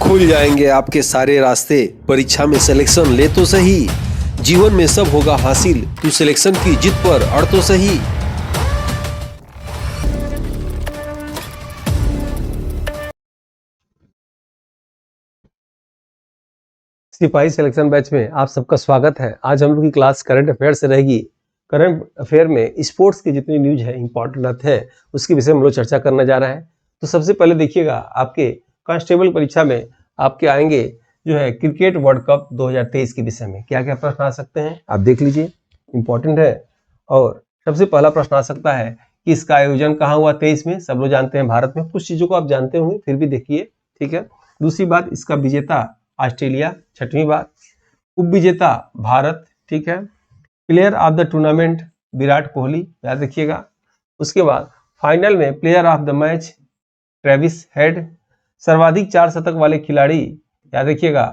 खुल जाएंगे आपके सारे रास्ते। परीक्षा में सिलेक्शन ले तो सही, जीवन में सब होगा हासिल, तू सिलेक्शन की जिद पर अड़ तो सही। सिपाही सिलेक्शन बैच में आप सबका स्वागत है। आज हम लोग की क्लास करंट अफेयर से रहेगी। करंट अफेयर में स्पोर्ट्स की जितनी न्यूज है, इंपॉर्टेंट है, उसके विषय में हम लोग चर्चा करने जा रहे हैं। तो सबसे पहले देखिएगा, आपके कांस्टेबल परीक्षा में आपके आएंगे जो है क्रिकेट वर्ल्ड कप 2023 के विषय में क्या क्या प्रश्न आ सकते हैं, आप देख लीजिए, इंपॉर्टेंट है। और सबसे पहला प्रश्न आ सकता है कि इसका आयोजन कहाँ हुआ 23 में। सब लोग जानते हैं भारत में, कुछ चीजों को आप जानते होंगे, फिर भी देखिए, ठीक है। दूसरी बात, इसका विजेता ऑस्ट्रेलिया, छठवीं बात, उप विजेता भारत, ठीक है। Player of the tournament Virat Kohli, याद रखिएगा। उसके बाद फाइनल में player of the match Travis head. सर्वाधिक 4 शतक वाले खिलाड़ी, याद रखिएगा,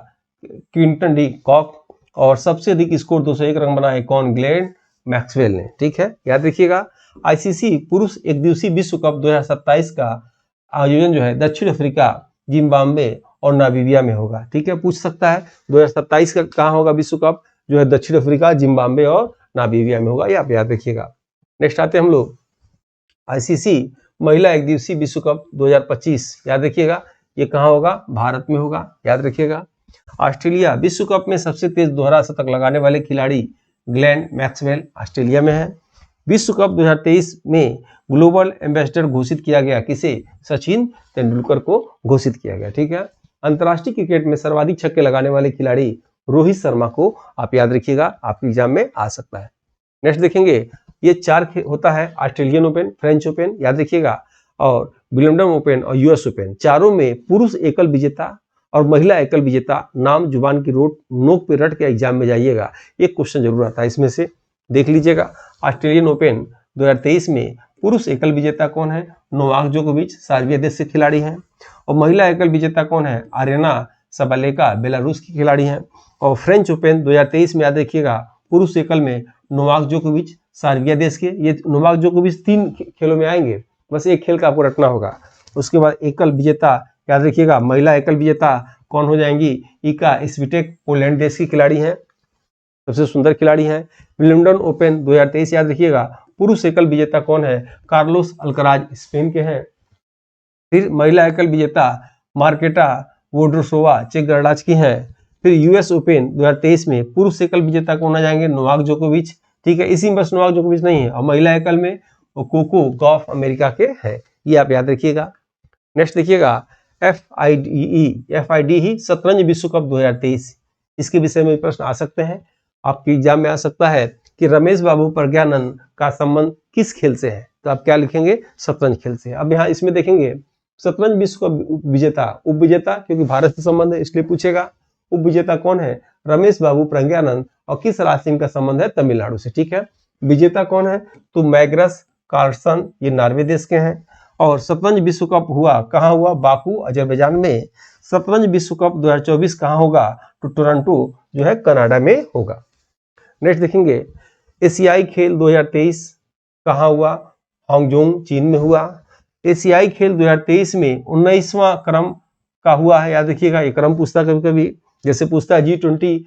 क्विंटन डी कॉक। और सबसे अधिक स्कोर 201 रन बनाए कौन, ग्लेन मैक्सवेल ने, ठीक है, याद रखिएगा। आईसीसी पुरुष एक दिवसीय विश्व कप 2027 का आयोजन जो है दक्षिण अफ्रीका, जिम्बाब्वे और नामीबिया में होगा, ठीक है, पूछ सकता है 2027 का कहाँ होगा विश्व कप, जो है दक्षिण अफ्रीका, जिम्बाब्वे और नामीबिया में होगा, ये आप याद रखिएगा। नेक्स्ट आते हैं हम लोग आईसीसी महिला एक दिवसीय विश्व कप 2025, याद रखिएगा, ये कहाँ होगा, भारत में होगा, याद रखिएगा। ऑस्ट्रेलिया विश्व कप में सबसे तेज दोहरा शतक लगाने वाले खिलाड़ी ग्लेन मैक्सवेल, ऑस्ट्रेलिया में है। विश्व कप 2023 में ग्लोबल एम्बेसडर घोषित किया गया किसे, सचिन तेंदुलकर को घोषित किया गया, ठीक है। अंतर्राष्ट्रीय क्रिकेट में सर्वाधिक छक्के लगाने वाले खिलाड़ी रोहित शर्मा को आप याद रखिएगा, आपके एग्जाम में आ सकता है। नेक्स्ट देखेंगे, ये 4 होता है, ऑस्ट्रेलियन ओपन, फ्रेंच ओपन, याद रखिएगा, और विंबलडन ओपन और यूएस ओपन। चारों में पुरुष एकल विजेता और महिला एकल विजेता नाम जुबान की नोक पे रट के एग्जाम में जाइएगा, एक क्वेश्चन जरूर आता है इसमें से, देख लीजिएगा। ऑस्ट्रेलियन ओपन 2023 में पुरुष एकल विजेता कौन है, नोवाक जोकोविच, सर्बिया देश से खिलाड़ी हैं। और महिला एकल विजेता कौन है, आरेना सबालेका, बेलारूस की खिलाड़ी हैं। और फ्रेंच ओपन 2023 में याद रखिएगा, पुरुष एकल में नोवाक जोकोविच, सर्बिया देश के। ये नोवाक जोकोविच 3 खेलों में आएंगे, बस एक खेल का आपको रटना होगा। उसके बाद एकल विजेता याद रखिएगा, महिला एकल विजेता कौन हो जाएंगी, इका स्विटेक, पोलैंड देश की खिलाड़ी हैं, सबसे सुंदर खिलाड़ी हैं। विंबलडन ओपन 2023 याद रखिएगा, पुरुष एकल विजेता कौन है, कार्लोस अल्कराज, स्पेन के हैं। फिर महिला एकल विजेता मार्केटा वोड्रोसोवा, चेक गणराज्य की हैं। फिर यूएस ओपन 2023 में पुरुष एकल विजेता कौन आ जाएंगे, नोवाक जोकोविच, ठीक है, इसी में बस नोवाक जोकोविच नहीं है। और महिला एकल में कोको गॉफ, अमेरिका के हैं, ये आप याद रखिएगा। नेक्स्ट देखिएगा, FIDE शतरंज विश्व कप 2023, इसके विषय में प्रश्न आ सकते हैं, आपके एग्जाम में आ सकता है कि रमेश बाबू प्रज्ञानंद का संबंध किस खेल से है, तो आप क्या लिखेंगे, शतरंज खेल से। अब यहाँ इसमें देखेंगे शतरंज विश्व का विजेता, उप विजेता, क्योंकि भारत से संबंध है इसलिए पूछेगा, उप विजेता कौन है, रमेश बाबू प्रज्ञानंद, और किस राज्य से इनका संबंध है, तमिलनाडु से, ठीक है। विजेता कौन है, तो मैग्रस कार्लसन, ये नॉर्वे देश के हैं। और शतरंज विश्व कप हुआ कहाँ हुआ, बाकू, अजरबैजान में। शतरंज विश्व कप 2024 कहाँ होगा, तो टोरंटो जो है कनाडा में होगा। नेक्स्ट देखेंगे, एशियाई खेल 2023 कहाँ हुआ, हांगजोंग, चीन में हुआ। एशियाई खेल 2023 में 19वां क्रम का हुआ है, याद रखिएगा, ये क्रम पूछता कभी कभी, जैसे पूछता है G20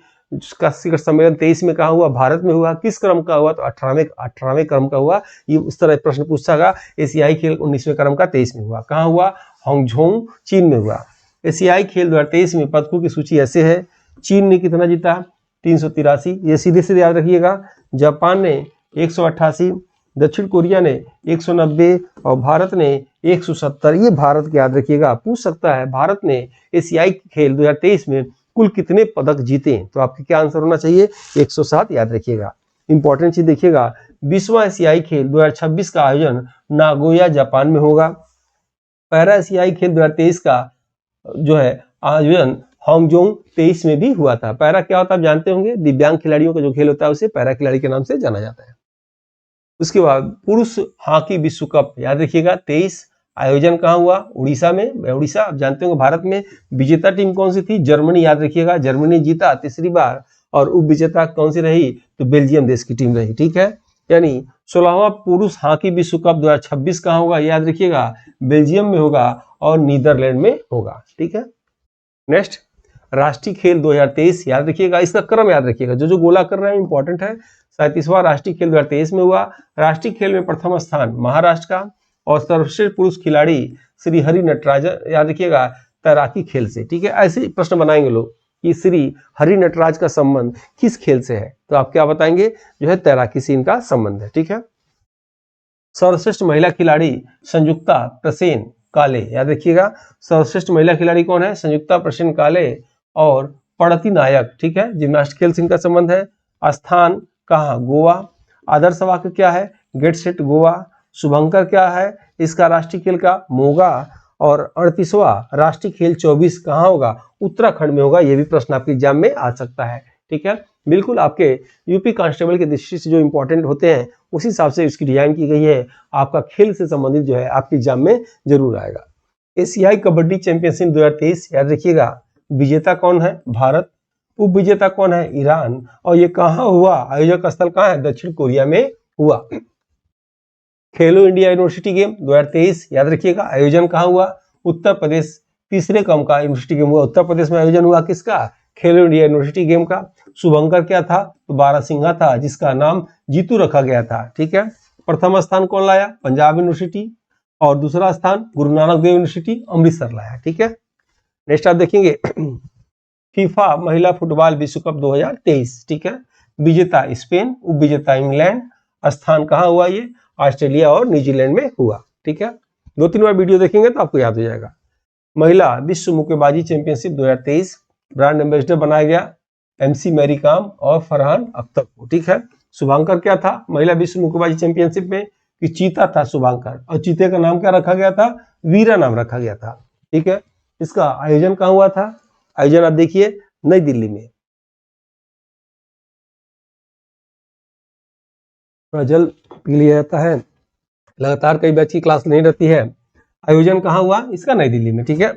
का शिखर सम्मेलन 23 में कहाँ हुआ, भारत में हुआ। किस क्रम का हुआ, तो 18वें क्रम का हुआ। ये उस तरह प्रश्न पूछा, एशियाई खेल 19वें क्रम का 23 में हुआ, कहाँ हुआ, हांगजोंग, चीन में हुआ। एशियाई खेल 2023 में पदकों की सूची ऐसे है, चीन ने कितना जीता, 383, ये सीधे सीधे याद रखिएगा। जापान ने 188, दक्षिण कोरिया ने 190 और भारत ने 170, ये भारत के याद रखिएगा, पूछ सकता है भारत ने एशियाई खेल 2023 में कुल कितने पदक जीते, तो आपके क्या आंसर होना चाहिए, 107, याद रखिएगा। इंपॉर्टेंट चीज देखिएगा, 20वां एशियाई खेल 2026 का आयोजन नागोया, जापान में होगा। पैरा एशियाई खेल 2023 का जो है आयोजन हांगजोंग 23 में भी हुआ था। पैरा क्या होता है आप जानते होंगे, दिव्यांग खिलाड़ियों का जो खेल होता है उसे पैरा खिलाड़ी के नाम से जाना जाता है। उसके बाद पुरुष हॉकी विश्व कप, याद रखिएगा, 23, आयोजन कहाँ हुआ, उड़ीसा में। उड़ीसा आप जानते होंगे भारत में। विजेता टीम कौन सी थी, जर्मनी, याद रखिएगा, जर्मनी जीता तीसरी बार। और उप विजेता कौन सी रही, तो बेल्जियम देश की टीम रही, ठीक है। यानी 16वां पुरुष हॉकी विश्व कप 2026 कहाँ होगा, याद रखिएगा, बेल्जियम में होगा और नीदरलैंड में होगा, ठीक है। नेक्स्ट, राष्ट्रीय खेल 2023 याद रखिएगा, इसका क्रम याद रखिएगा, जो जो गोला कर रहे हैं इंपॉर्टेंट है। 37वां राष्ट्रीय खेल 2023 में हुआ। राष्ट्रीय खेल में प्रथम स्थान महाराष्ट्र का और सर्वश्रेष्ठ पुरुष खिलाड़ी श्री हरि नटराजन, याद रखिएगा, तैराकी खेल से। ठीक है, ऐसे ही प्रश्न बनाएंगे लोग कि श्री हरि नटराज का संबंध किस खेल से है, तो आप क्या बताएंगे, जो है तैराकी से इनका संबंध है। ठीक है, सर्वश्रेष्ठ महिला खिलाड़ी संयुक्ता प्रसेन काले, याद रखिएगा, सर्वश्रेष्ठ महिला खिलाड़ी कौन है, संयुक्ता प्रसेन काले और पड़ती नायक। ठीक है, जिम्नास्टिक खेल से इनका संबंध है। स्थान कहाँ, गोवा। आदर्श वाक्य क्या है, गेट सेट गोवा। शुभंकर क्या है, इसका राष्ट्रीय खेल का मोगा। और 38वां राष्ट्रीय खेल 24 कहाँ होगा, उत्तराखंड में होगा। यह भी प्रश्न आपके एग्जाम में आ सकता है। ठीक है, बिल्कुल आपके यूपी कांस्टेबल के दृष्टि से जो इंपॉर्टेंट होते हैं उसी हिसाब से इसकी डिजाइन की गई है। आपका खेल से संबंधित जो है आपके एग्जाम में जरूर आएगा। एशियाई कबड्डी चैंपियनशिप 2023 याद रखिएगा, विजेता कौन है, भारत। उप विजेता कौन है, ईरान। और ये कहाँ हुआ, आयोजक स्थल कहाँ है, दक्षिण कोरिया में हुआ। खेलो इंडिया यूनिवर्सिटी गेम 2023 याद रखिएगा, आयोजन कहाँ हुआ, उत्तर प्रदेश। तीसरे क्रम का यूनिवर्सिटी गेम हुआ, उत्तर प्रदेश में आयोजन हुआ किसका, खेलो इंडिया यूनिवर्सिटी गेम का। शुभंकर क्या था, तो बारासिंघा था, जिसका नाम जीतू रखा गया था। ठीक है, प्रथम स्थान कौन लाया, पंजाब यूनिवर्सिटी। और दूसरा स्थान गुरु नानक देव यूनिवर्सिटी अमृतसर लाया। ठीक है, नेक्स्ट आप देखेंगे फीफा महिला फुटबॉल विश्व कप 2023। ठीक है, विजेता स्पेन, उप विजेता इंग्लैंड। स्थान कहाँ हुआ, ये ऑस्ट्रेलिया और न्यूजीलैंड में हुआ। ठीक है, 2-3 बार वीडियो देखेंगे तो आपको याद हो जाएगा। महिला विश्व मुक्केबाजी चैंपियनशिप 2023 ब्रांड एम्बेसडर बनाया गया MC मैरी कॉम और फरहान अख्तर को। ठीक है, शुभांकर क्या था महिला विश्व मुक्केबाजी चैंपियनशिप में, कि चीता था शुभांकर, और चीते का नाम क्या रखा गया था, वीरा नाम रखा गया था। ठीक है, इसका आयोजन कहाँ हुआ था, आयोजन आप देखिए नई दिल्ली में। जल पी लिया जाता है, लगातार कई बैच की क्लास नहीं रहती है। आयोजन कहाँ हुआ, इसका नई दिल्ली में। ठीक है,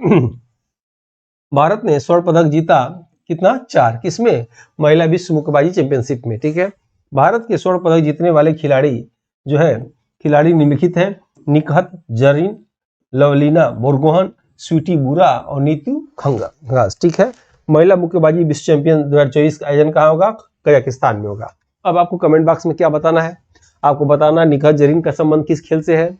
भारत ने स्वर्ण पदक जीता कितना, 4, किसमें, महिला विश्व मुक्केबाजी चैंपियनशिप में। ठीक है, भारत के स्वर्ण पदक जीतने वाले खिलाड़ी जो है, खिलाड़ी निम्नलिखित हैं, निकहत जरीन, लवलीना बोरगोहन, स्वीटी बुरा और नीतू खंगास। ठीक है, महिला मुक्केबाजी विश्व चैंपियन 2024 का आयोजन कहाँ होगा, कजाकिस्तान में होगा। अब आपको कमेंट बॉक्स में क्या बताना है, आपको बताना निकहत जरीन का संबंध किस खेल से है,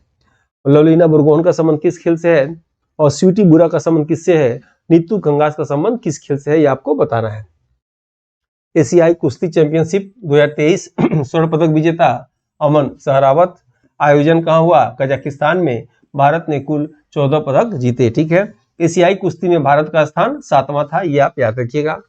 लवलीना बोरगोहन का संबंध किस खेल से है, और स्वीटी बुरा का संबंध किससे है, नीतू खंगास का संबंध किस खेल से है, ये आपको बताना है। एशियाई कुश्ती चैंपियनशिप 2023 स्वर्ण पदक विजेता अमन सहरावत। आयोजन कहाँ हुआ, कजाकिस्तान में। भारत ने कुल 14 पदक जीते। ठीक है, एशियाई कुश्ती में भारत का स्थान 7वां था, ये आप याद रखिएगा।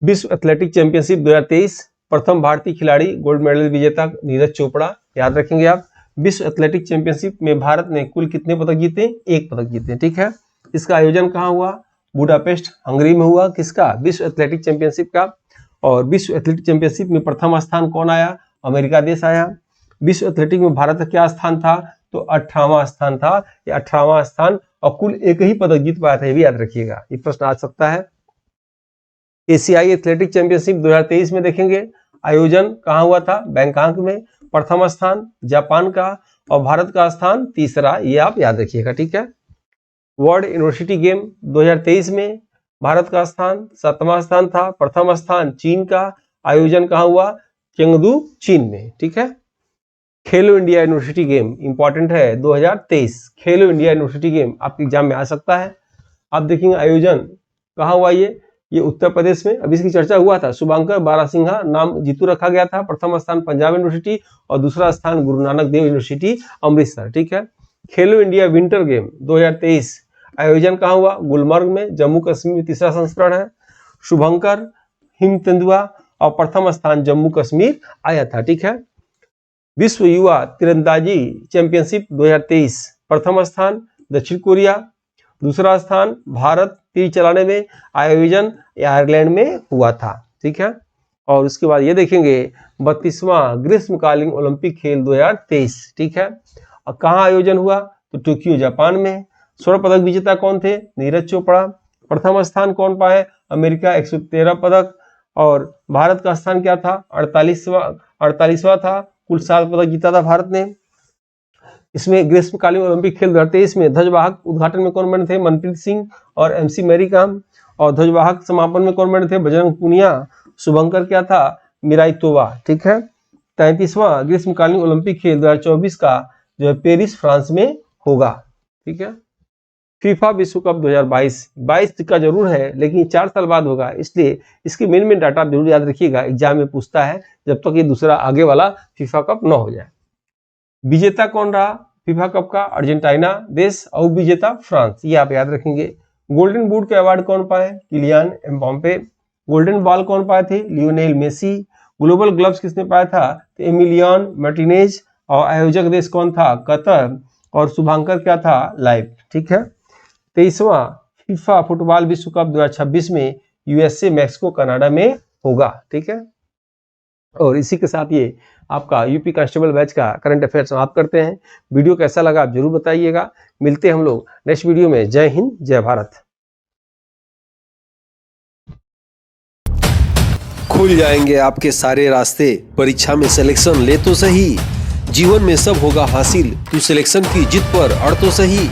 विश्व एथलेटिक चैंपियनशिप 2023 प्रथम भारतीय खिलाड़ी गोल्ड मेडल विजेता नीरज चोपड़ा, याद रखेंगे आप। विश्व एथलेटिक चैंपियनशिप में भारत ने कुल कितने पदक जीते, 1 पदक जीते। ठीक है, इसका आयोजन कहाँ हुआ, बुडापेस्ट हंगरी में हुआ, किसका, विश्व एथलेटिक चैंपियनशिप का। और विश्व एथलेटिक चैंपियनशिप में प्रथम स्थान कौन आया, अमेरिका देश आया। विश्व एथलेटिक में भारत का क्या स्थान था, तो 18वां स्थान था, ये 18वां स्थान, और कुल 1 ही पदक जीत पाया था, ये भी याद रखिएगा, ये प्रश्न आ सकता है। एशियाई एथलेटिक चैंपियनशिप 2023 में देखेंगे, आयोजन कहाँ हुआ था, बैंकॉक में। प्रथम स्थान जापान का और भारत का स्थान 3रा, ये आप याद रखिएगा। ठीक है, वर्ल्ड यूनिवर्सिटी गेम 2023 में भारत का स्थान 7वां स्थान था, प्रथम स्थान चीन का। आयोजन कहाँ हुआ, चेंगदू चीन में। ठीक है, खेलो इंडिया यूनिवर्सिटी गेम इंपॉर्टेंट है 2023, खेलो इंडिया यूनिवर्सिटी गेम आपके एग्जाम में आ सकता है। आप देखेंगे आयोजन कहाँ हुआ, ये उत्तर प्रदेश में। अभी इसकी चर्चा हुआ था, शुभांकर बारासिंघा नाम जीतू रखा गया था। प्रथम स्थान पंजाब यूनिवर्सिटी और दूसरा स्थान गुरु नानक देव यूनिवर्सिटी अमृतसर। ठीक है, खेलो इंडिया विंटर गेम 2023 आयोजन कहाँ हुआ, गुलमर्ग में, जम्मू कश्मीर में 3रा संस्करण है। शुभंकर हिम तेंदुआ और प्रथम स्थान जम्मू कश्मीर आया था। ठीक है, विश्व युवा तीरंदाजी चैंपियनशिप 2023 प्रथम स्थान दक्षिण कोरिया, दूसरा स्थान भारत तीर चलाने में। आयोजन आयरलैंड में हुआ था। ठीक है, और उसके बाद ये देखेंगे 32वां ग्रीष्मकालीन ओलंपिक खेल 2023। ठीक है, और कहाँ आयोजन हुआ, तो टोक्यो जापान में। स्वर्ण पदक विजेता कौन थे, नीरज चोपड़ा। प्रथम स्थान कौन पाए, अमेरिका 113 पदक, और भारत का स्थान क्या था, 48वां था। कुल 7 पदक जीता था भारत ने। इसमें ग्रीष्मकालीन ओलंपिक खेल 2023 में ध्वजवाहक उद्घाटन में कौन बने थे? मनप्रीत सिंह और MC मैरी कॉम। और ध्वजवाहक समापन में कौन बने थे? बजरंग पुनिया। शुभंकर क्या था? मिराई तोबा। ठीक है। 33वां ग्रीष्मकालीन ओलंपिक खेल 2024 का जो है पेरिस फ्रांस में होगा। ठीक है। फीफा विश्व कप 2022 का जरूर है, लेकिन 4 साल बाद होगा, इसलिए इसके मेन डाटा जरूर याद रखिएगा, एग्जाम में पूछता है जब तक ये दूसरा आगे वाला फीफा कप न हो जाए। विजेता कौन रहा फीफा कप का? अर्जेंटीना देश। और विजेता फ्रांस, ये आप याद रखेंगे। गोल्डन बूट के अवार्ड कौन पाए? Kylian Mbappe. गोल्डन बॉल कौन पाए थे? Lionel Messi. ग्लोबल ग्लव्स किसने पाया था? तो एमिलियन मार्टिनेज। और आयोजक देश कौन था? कतर। और शुभांकर क्या था? लाइव। ठीक है। 23वां फीफा फुटबॉल विश्व कप 2026 में USA, मैक्सिको, कनाडा में होगा। ठीक है। और इसी के साथ ये आपका यूपी कांस्टेबल बैच का करंट अफेयर समाप्त करते हैं। वीडियो कैसा लगा आप जरूर बताइएगा। मिलते हैं हम लोग नेक्स्ट वीडियो में। जय हिंद, जय भारत। खुल जाएंगे आपके सारे रास्ते, परीक्षा में सिलेक्शन ले तो सही, जीवन में सब होगा हासिल, तू सिलेक्शन की जिद पर अड़ तो सही।